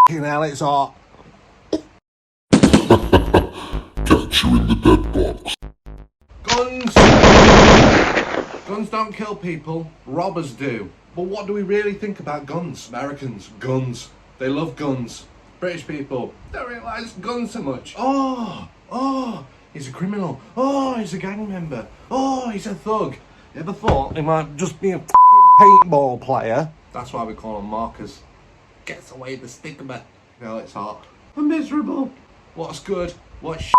Fucking hell, it's hot. Catch you in the dead box. Guns! Guns don't kill people, robbers do. But what do we really think about guns? Americans, guns. They love guns. British people don't really like guns so much. Oh, he's a criminal. Oh, he's a gang member. Oh, he's a thug. You ever thought he might just be a paintball player? That's why we call them markers. Gets away the stigma. You know, it's hot. I'm miserable. What's good? What's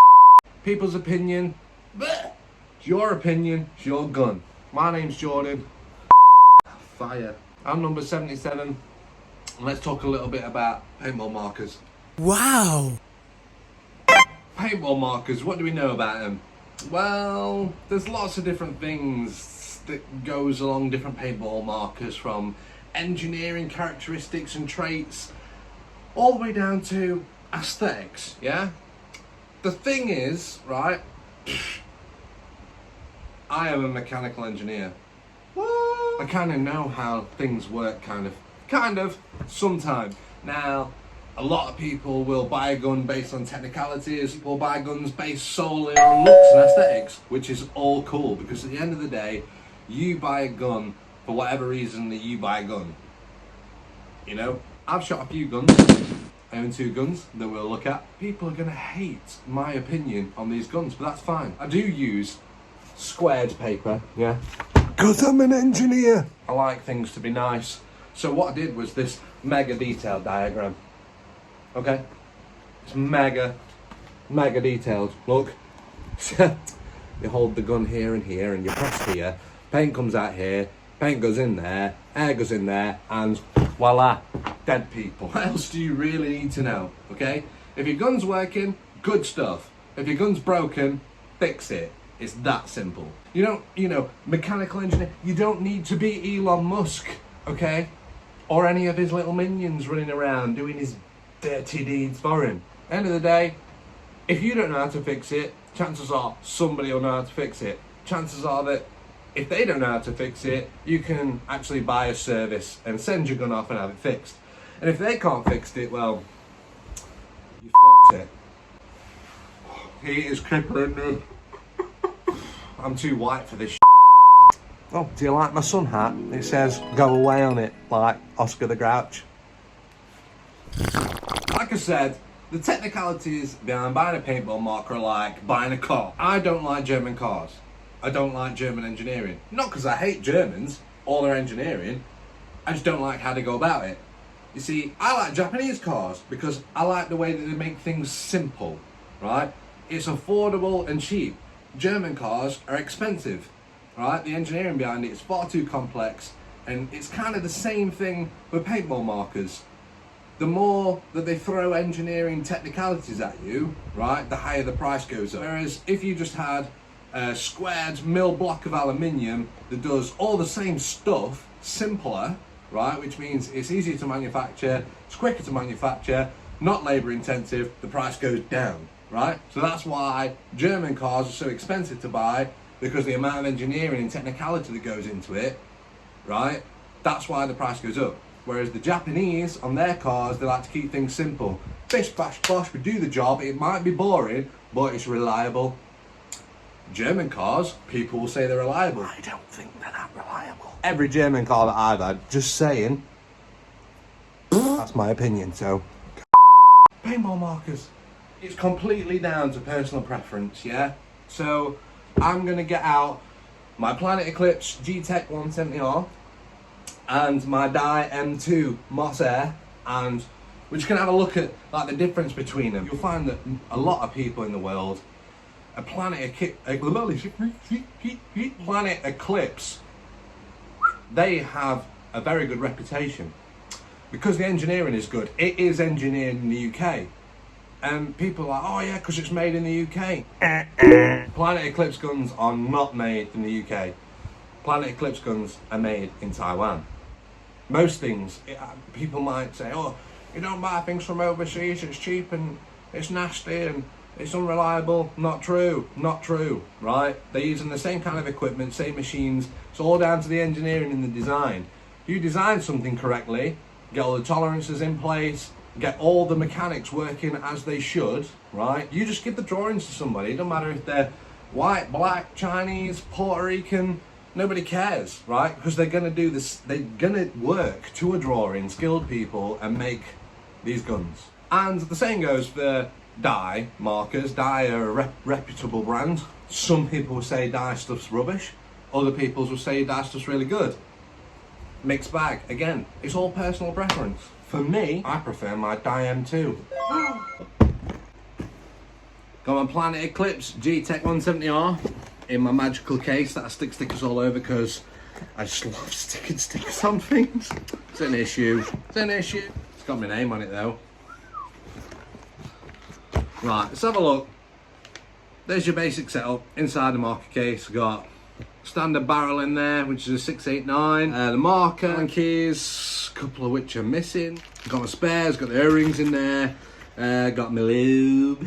people's opinion? Blech. It's your opinion, it's your gun. My name's Jordan. Fire. I'm number 77. And let's talk a little bit about paintball markers. Wow! Paintball markers, what do we know about them? Well, there's lots of different things that goes along different paintball markers, from engineering characteristics and traits all the way down to aesthetics, yeah? The thing is, right, I am a mechanical engineer. What? I kind of know how things work, kind of, sometimes. Now, a lot of people will buy a gun based on technicalities, people buy guns based solely on looks and aesthetics, which is all cool, because at the end of the day, you buy a gun for whatever reason that you buy a gun. You know, I've shot a few guns. I own 2 guns that we'll look at. People are gonna hate my opinion on these guns, but that's fine. I do use squared paper, yeah, because I'm an engineer. I like things to be nice. So what I did was this mega detailed diagram. Okay? It's mega detailed. Look. You hold the gun here and here, and you press here. Paint comes out here. Paint goes in there. Air goes in there. And voila. Dead people. What else do you really need to know? Okay? If your gun's working, good stuff. If your gun's broken, fix it. It's that simple. You know, mechanical engineer, you don't need to be Elon Musk, okay? Or any of his little minions running around doing his dirty deeds for him. End of the day, if you don't know how to fix it, chances are somebody will know how to fix it. Chances are that if they don't know how to fix it, you can actually buy a service and send your gun off and have it fixed. And if they can't fix it, well, you fucked it. He is crippling me. I'm too white for this. Oh, do you like my sun hat? It says "Go away" on it, like Oscar the Grouch. Like I said, the technicalities behind buying a paintball marker are like buying a car. I don't like German cars. I don't like German engineering. Not because I hate Germans or their engineering. I just don't like how they go about it. You see, I like Japanese cars because I like the way that they make things simple, right? It's affordable and cheap. German cars are expensive, right? The engineering behind it is far too complex, and it's kind of the same thing with paintball markers. The more that they throw engineering technicalities at you, right, the higher the price goes up. Whereas if you just had a squared mill block of aluminium that does all the same stuff, simpler, right, which means it's easier to manufacture, it's quicker to manufacture, not labor intensive, the price goes down. Right? So that's why German cars are so expensive to buy, because the amount of engineering and technicality that goes into it, right? That's why the price goes up. Whereas the Japanese, on their cars, they like to keep things simple. Bish, bash, bosh, we do the job. It might be boring, but it's reliable. German cars, people will say they're reliable. I don't think they're that reliable. Every German car that I've had, just saying, that's my opinion, so. Paintball markers. It's completely down to personal preference, yeah? So, I'm going to get out my Planet Eclipse GTek 170R and my Dye M2 MOSAIR, and we're just going to have a look at like the difference between them. You'll find that a lot of people in the world, a Planet Eclipse, they have a very good reputation because the engineering is good. It is engineered in the UK. And people are like, oh yeah, because it's made in the UK. Planet Eclipse guns are not made in the UK. Planet Eclipse guns are made in Taiwan. Most things, people might say, oh, you don't buy things from overseas, it's cheap and it's nasty and it's unreliable. Not true, right? They're using the same kind of equipment, same machines. It's all down to the engineering and the design. If you design something correctly, get all the tolerances in place, get all the mechanics working as they should, right? You just give the drawings to somebody. It doesn't matter if they're white, black, Chinese, Puerto Rican, nobody cares, right? Because they're gonna do this, they're gonna work to a drawing, skilled people, and make these guns. And the same goes for dye markers. Dye are a reputable brand. Some people will say dye stuff's rubbish. Other people will say dye stuff's really good. Mixed bag. Again, it's all personal preference. For me, I prefer my dye M2. Got my Planet Eclipse GTek 170R in my magical case that I stick stickers all over because I just love sticking stickers on things. It's an issue. It's an issue. It's got my name on it though. Right, let's have a look. There's your basic setup. Inside the marker case, got standard barrel in there, which is a 689. The marker and keys, a couple of which are missing. Got my spares, got the O-rings in there. Got my lube.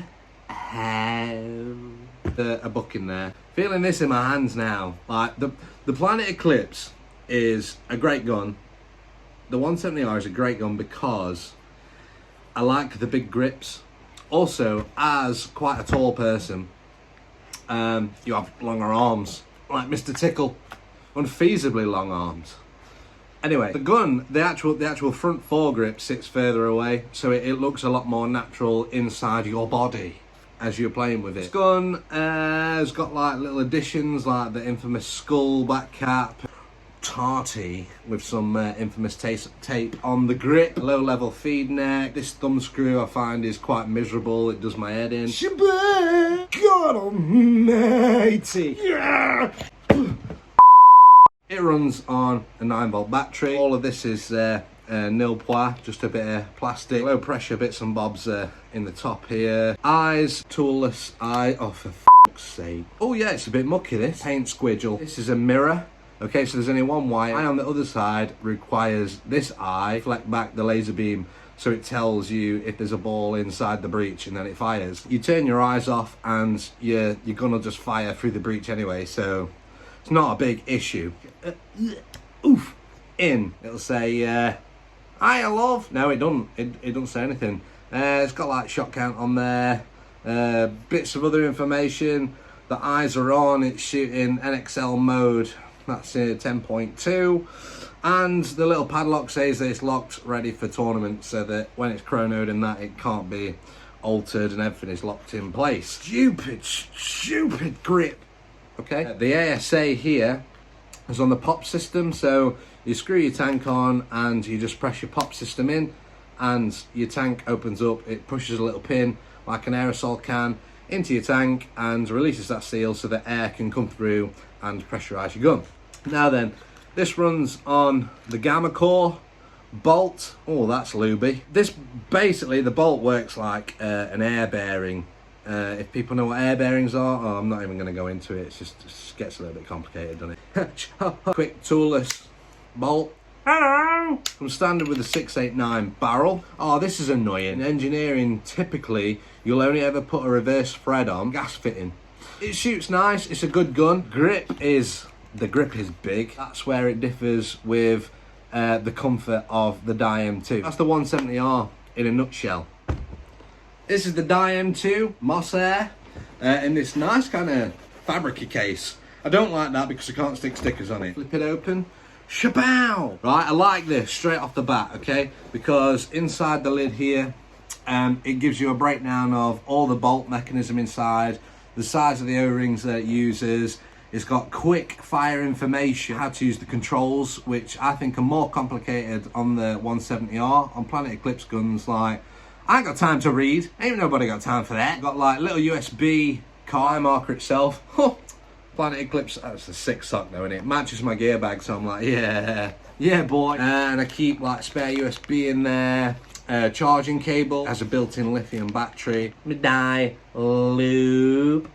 A book in there. Feeling this in my hands now. Like the Planet Eclipse is a great gun. The 170R is a great gun because I like the big grips. Also, as quite a tall person, you have longer arms, like Mr. Tickle, unfeasibly long arms. Anyway, the gun, the actual front foregrip sits further away, so it looks a lot more natural inside your body as you're playing with it. This gun has got like little additions, like the infamous skull back cap, tarty with some infamous tape on the grip, low level feed neck. This thumb screw I find is quite miserable, it does my head in. God almighty! Yeah! It runs on a 9-volt battery. All of this is nil pois, just a bit of plastic, low pressure bits and bobs in the top here. Eyes, toolless eye, oh for fuck's sake. Oh yeah, it's a bit mucky this. Paint squidgel. This is a mirror. Okay, so there's only one white eye on the other side, requires this eye, reflect back the laser beam so it tells you if there's a ball inside the breech and then it fires. You turn your eyes off and your gun will just fire through the breech anyway, so it's not a big issue. Oof, in, it'll say, hi love. No, it doesn't, it doesn't say anything. It's got like shot count on there, bits of other information. The eyes are on, it's shooting NXL mode. That's 10.2, and the little padlock says that it's locked, ready for tournament, so that when it's chronoed and that, it can't be altered and everything is locked in place. Stupid grip. Okay, the ASA here is on the pop system, so you screw your tank on and you just press your pop system in and your tank opens up. It pushes a little pin like an aerosol can into your tank and releases that seal so that air can come through and pressurize your gun. Now then, this runs on the Gamma Core bolt. Oh, that's lubey. This basically, the bolt works like an air bearing. If people know what air bearings are, oh, I'm not even going to go into it. It just gets a little bit complicated, doesn't it? Quick toolless bolt. Hello! Comes standard with a 689 barrel. Oh, this is annoying. In engineering, typically, you'll only ever put a reverse thread on gas fitting. It shoots nice, it's a good gun. The grip is big. That's where it differs with the comfort of the Dye M2. That's the 170R in a nutshell. This is the Dye M2 MOSAIR in this nice kind of fabricy case. I don't like that because I can't stick stickers on it. Flip it open. Shabow! Right, I like this straight off the bat, okay? Because inside the lid here, it gives you a breakdown of all the bolt mechanism inside, the size of the O-rings that it uses. It's got quick fire information, how to use the controls, which I think are more complicated on the 170R. On Planet Eclipse guns, like, I ain't got time to read. Ain't nobody got time for that. Got like little USB car marker itself. Planet Eclipse, that's a sick sock though, innit? It matches my gear bag, so I'm like, yeah boy. And I keep like spare USB in there. Charging cable, has a built-in lithium battery. Dye loop.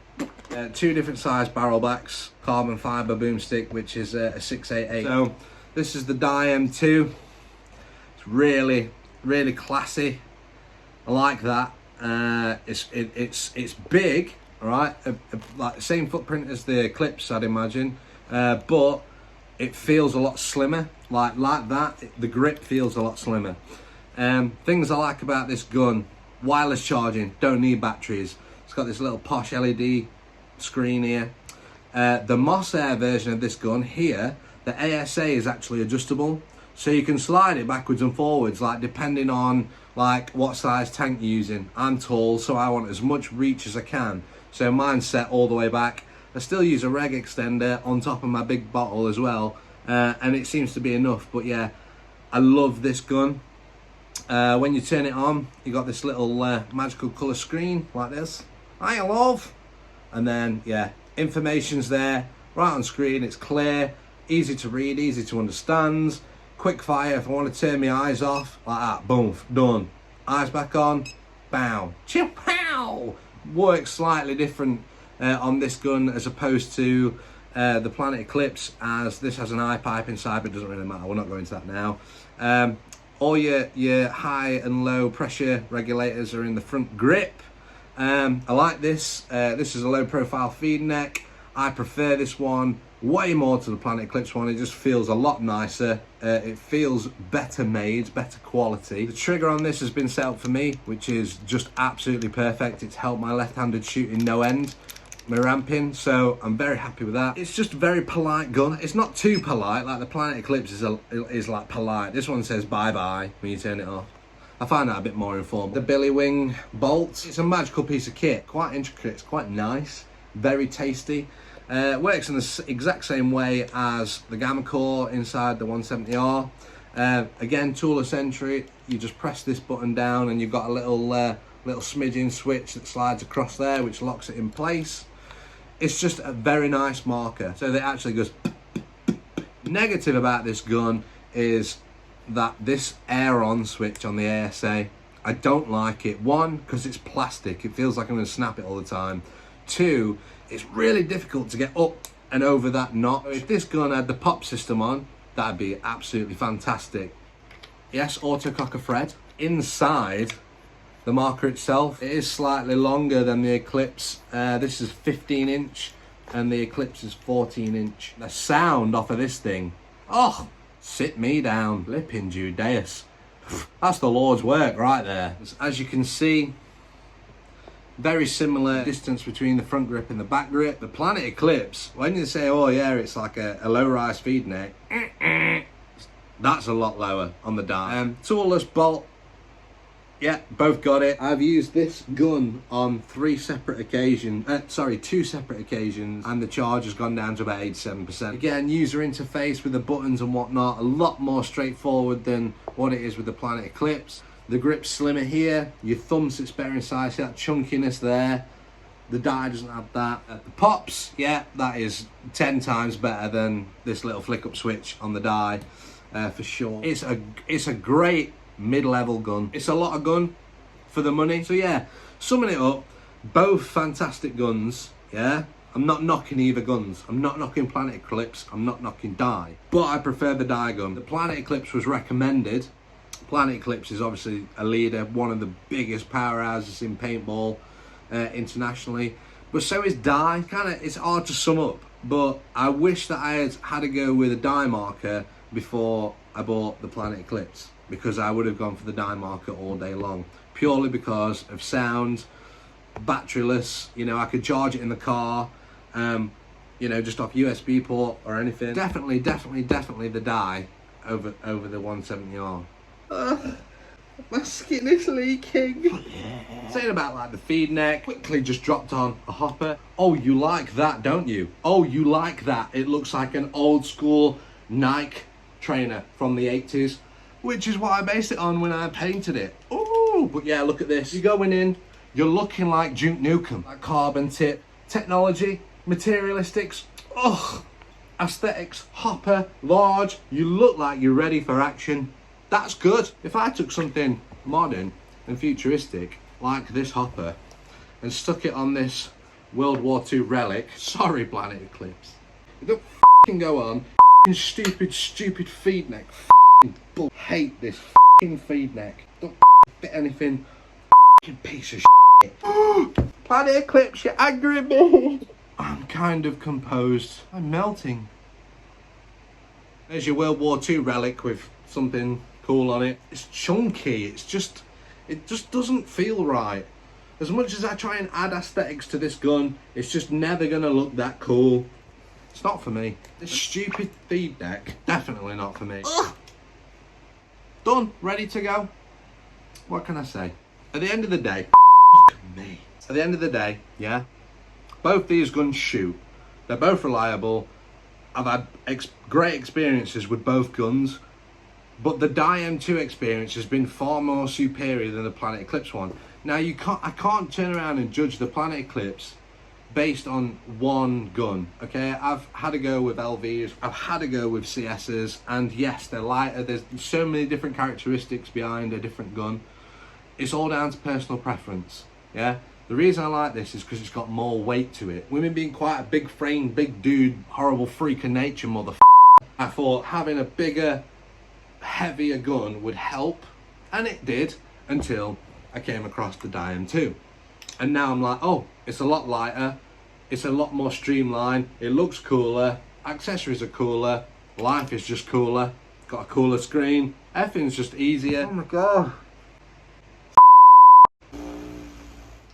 2 different size barrel backs. Carbon fiber boomstick, which is a 688. So this is the Dye M2. It's really classy. I like that. It's big, all right, like the same footprint as the Eclipse, I'd imagine, but it feels a lot slimmer. Like that, the grip feels a lot slimmer. Things I like about this gun: wireless charging, don't need batteries. It's got this little posh LED screen here. The MOSAIR version of this gun here, the ASA is actually adjustable, so you can slide it backwards and forwards, like depending on like what size tank you're using. I'm tall, so I want as much reach as I can, so mine's set all the way back. I still use a reg extender on top of my big bottle as well, and it seems to be enough. But yeah, I love this gun. When you turn it on, you got this little magical colour screen like this. I love. And then yeah, information's there right on screen. It's clear, easy to read, easy to understand. Quick fire. If I want to turn my eyes off like that, boom, done. Eyes back on, bow, chill, pow. Works slightly different on this gun as opposed to the Planet Eclipse, as this has an eye pipe inside, but it doesn't really matter. We're not going into that now. All your high and low pressure regulators are in the front grip. I like this. This is a low profile feed neck. I prefer this one way more to the Planet Eclipse one. It just feels a lot nicer. It feels better made, better quality. The trigger on this has been set up for me, which is just absolutely perfect. It's helped my left-handed shooting no end, my ramping, so I'm very happy with that. It's just a very polite gun. It's not too polite, like the Planet Eclipse is like polite. This one says bye-bye when you turn it off. I find that a bit more informal. The Billy Wing bolt, it's a magical piece of kit. Quite intricate, it's quite nice, very tasty. Works in the exact same way as the Gamma Core inside the 170R. Again, toolless entry. You just press this button down and you've got a little smidgen switch that slides across there, which locks it in place. It's just a very nice marker. So that actually goes. Negative about this gun is that this air-on switch on the ASA, I don't like it. One, because it's plastic. It feels like I'm going to snap it all the time. Two, it's really difficult to get up and over that notch. If this gun had the pop system on, that'd be absolutely fantastic. Yes, autococker Fred. Inside the marker itself, it is slightly longer than the Eclipse. This is 15 inch and the Eclipse is 14 inch. The sound off of this thing, oh, sit me down. Flipping Judeus. That's the Lord's work right there. As you can see, very similar distance between the front grip and the back grip. The Planet Eclipse, when you say, oh yeah, it's like a low-rise feed neck, that's a lot lower on the die. Toolless bolt, yeah, both got it. I've used this gun on two separate occasions, and the charge has gone down to about 87%. Again, user interface with the buttons and whatnot, a lot more straightforward than what it is with the Planet Eclipse. The grip's slimmer here, your thumb sits better inside, see that chunkiness there. The die doesn't have that. The pops, yeah, that is 10 times better than this little flick up switch on the die, for sure. It's a great mid-level gun. It's a lot of gun for the money. So yeah, summing it up, both fantastic guns, yeah. I'm not knocking either guns. I'm not knocking Planet Eclipse, I'm not knocking die. But I prefer the die gun. The Planet Eclipse was recommended. Planet Eclipse is obviously a leader, one of the biggest powerhouses in paintball internationally. But so is die. It's hard to sum up. But I wish that I had to go with a die marker before I bought the Planet Eclipse, because I would have gone for the die marker all day long, purely because of sound, batteryless. You know, I could charge it in the car, you know, just off USB port or anything. Definitely the die over the 170R. My skin is leaking. Yeah. Saying about like the feed neck, quickly just dropped on a hopper. Oh, you like that, don't you? Oh, you like that. It looks like an old school Nike trainer from the 80s, which is what I based it on when I painted it. Ooh, but yeah, look at this. You're going in, you're looking like Duke Nukem. That carbon tip, technology, materialistics, ugh, aesthetics, hopper, large. You look like you're ready for action. That's good. If I took something modern and futuristic like this hopper and stuck it on this World War II relic, sorry Planet Eclipse, it don't f***ing go on. F***ing stupid feed neck. F***ing bull. Hate this f***ing feed neck. Don't fit anything. F***ing piece of shit. Planet Eclipse, you're angry at me. I'm kind of composed. I'm melting. There's your World War II relic with something cool on it. It's chunky. It just doesn't feel right. As much as I try and add aesthetics to this gun, it's just never gonna look that cool. It's not for me. This stupid feed deck, definitely not for me. Ugh. Done, ready to go. What can I say? At the end of the day, fuck me. At the end of the day, yeah, both these guns shoot. They're both reliable. I've had great experiences with both guns, but the Dye M2 experience has been far more superior than the Planet Eclipse one. Now I can't turn around and judge the Planet Eclipse based on one gun, okay? I've had a go with LVs, I've had a go with CSs, and yes, they're lighter. There's so many different characteristics behind a different gun. It's all down to personal preference, yeah? The reason I like this is because it's got more weight to it. Women being quite a big frame, big dude, horrible freak of nature motherfucker, I thought having a bigger, heavier gun would help, and it did, until I came across the Dye M2. And now I'm like, oh, it's a lot lighter, it's a lot more streamlined, it looks cooler, accessories are cooler, life is just cooler, got a cooler screen, everything's just easier. Oh my god.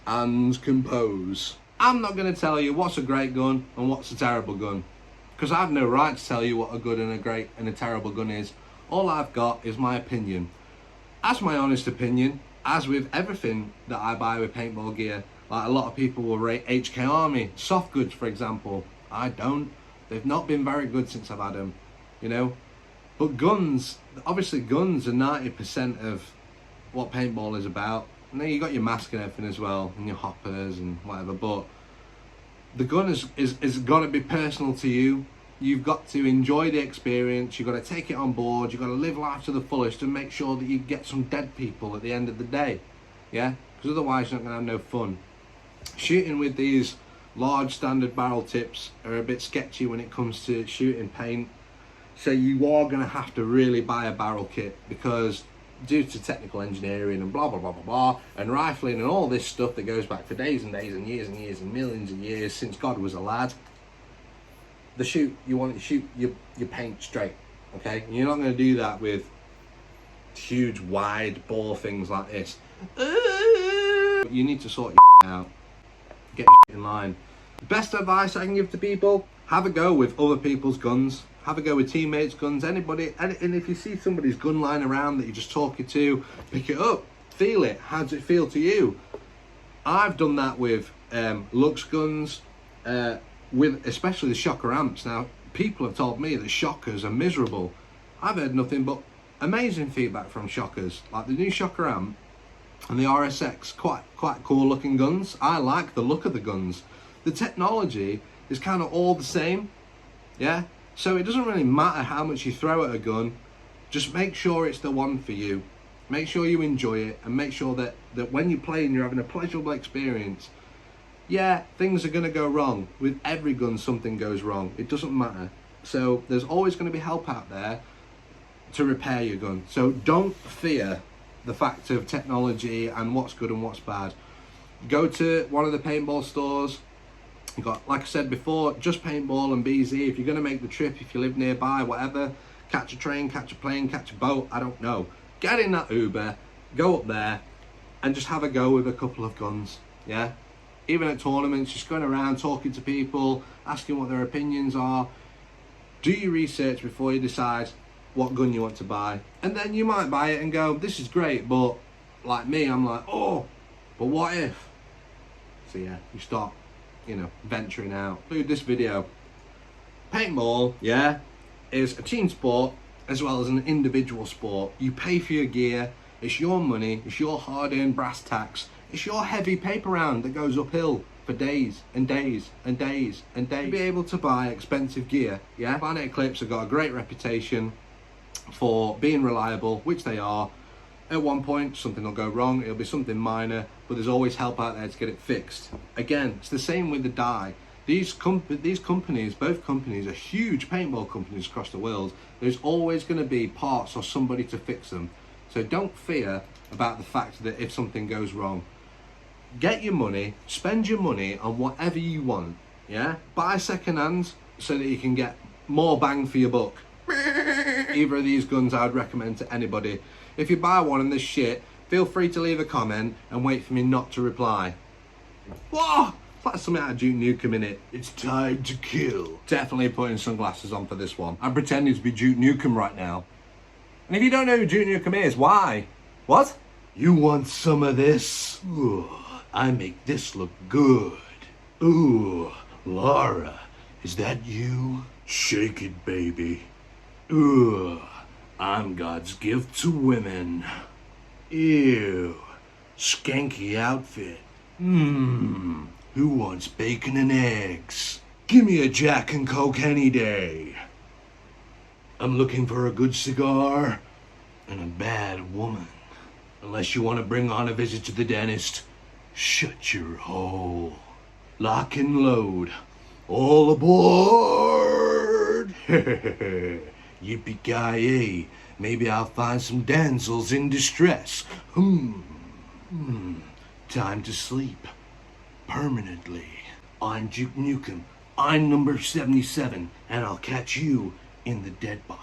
And compose. I'm not going to tell you what's a great gun and what's a terrible gun, because I have no right to tell you what a good and a great and a terrible gun is. All I've got is my opinion. That's my honest opinion. As with everything that I buy with paintball gear, like a lot of people will rate HK Army soft goods, for example. I don't. They've not been very good since I've had them, you know. But guns, obviously guns are 90% of what paintball is about. And then you got your mask and everything as well, and your hoppers and whatever, but the gun is got to be personal to you. You've got to enjoy the experience, you've got to take it on board, you've got to live life to the fullest and make sure that you get some dead people at the end of the day, yeah? Because otherwise you're not going to have no fun. Shooting with these large standard barrel tips are a bit sketchy when it comes to shooting paint, so you are going to have to really buy a barrel kit, because due to technical engineering and blah blah blah blah blah and rifling and all this stuff that goes back for days and days and years and years and millions of years since God was a lad, you want to shoot your paint straight, okay? You're not going to do that with huge wide bore things like this. You need to sort your out, get your in line. Best advice I can give to people: have a go with other people's guns, have a go with teammates' guns, anybody, and if you see somebody's gun lying around that you're just talking to, pick it up, feel it. How does it feel to you? I've done that with Lux guns, with especially the shocker amps. Now, people have told me that shockers are miserable. I've heard nothing but amazing feedback from shockers, like the new shocker amp and the RSX, quite cool looking guns. I like the look of the guns. The technology is kind of all the same, yeah? So it doesn't really matter how much you throw at a gun, just make sure it's the one for you. Make sure you enjoy it, and make sure that when you play and you're having a pleasurable experience, yeah, things are going to go wrong. With every gun, something goes wrong. It doesn't matter. So there's always going to be help out there to repair your gun. So don't fear the fact of technology and what's good and what's bad. Go to one of the paintball stores. You've got, like I said before, just paintball and BZ. If you're going to make the trip, if you live nearby, whatever, catch a train, catch a plane, catch a boat, I don't know. Get in that Uber, go up there, and just have a go with a couple of guns, yeah? Even at tournaments, just going around talking to people, asking what their opinions are. Do your research before you decide what gun you want to buy. And then you might buy it and go, this is great, but like me, I'm like, oh, but what if? So yeah, you start, you know, venturing out. Include this video. Paintball, yeah, is a team sport as well as an individual sport. You pay for your gear, it's your money, it's your hard-earned brass tacks, it's your heavy paper round that goes uphill for days and days and days and days. To be able to buy expensive gear, yeah? Planet Eclipse have got a great reputation for being reliable, which they are. At one point, something will go wrong, it'll be something minor, but there's always help out there to get it fixed. Again, it's the same with the dye. These companies, both companies, are huge paintball companies across the world. There's always going to be parts or somebody to fix them. So don't fear about the fact that if something goes wrong. Get your money, spend your money on whatever you want, yeah? Buy second hand so that you can get more bang for your buck. either of these guns I would recommend to anybody. If you buy one and this shit, feel free to leave a comment and wait for me not to reply. Whoa! It's like something out of Duke Nukem in it. It's time to kill. Definitely putting sunglasses on for this one. I'm pretending to be Duke Nukem right now. And if you don't know who Duke Nukem is, why? What? You want some of this? Ooh, I make this look good. Ooh, Laura, is that you? Shake it, baby. Ooh, I'm God's gift to women. Ew, skanky outfit. Who wants bacon and eggs? Give me a Jack and Coke any day. I'm looking for a good cigar and a bad woman. Unless you want to bring on a visit to the dentist, shut your hole. Lock and load. All aboard! Yippee-ki-yay. Maybe I'll find some damsels in distress. Time to sleep. Permanently. I'm Duke Nukem. I'm number 77, and I'll catch you in the dead box.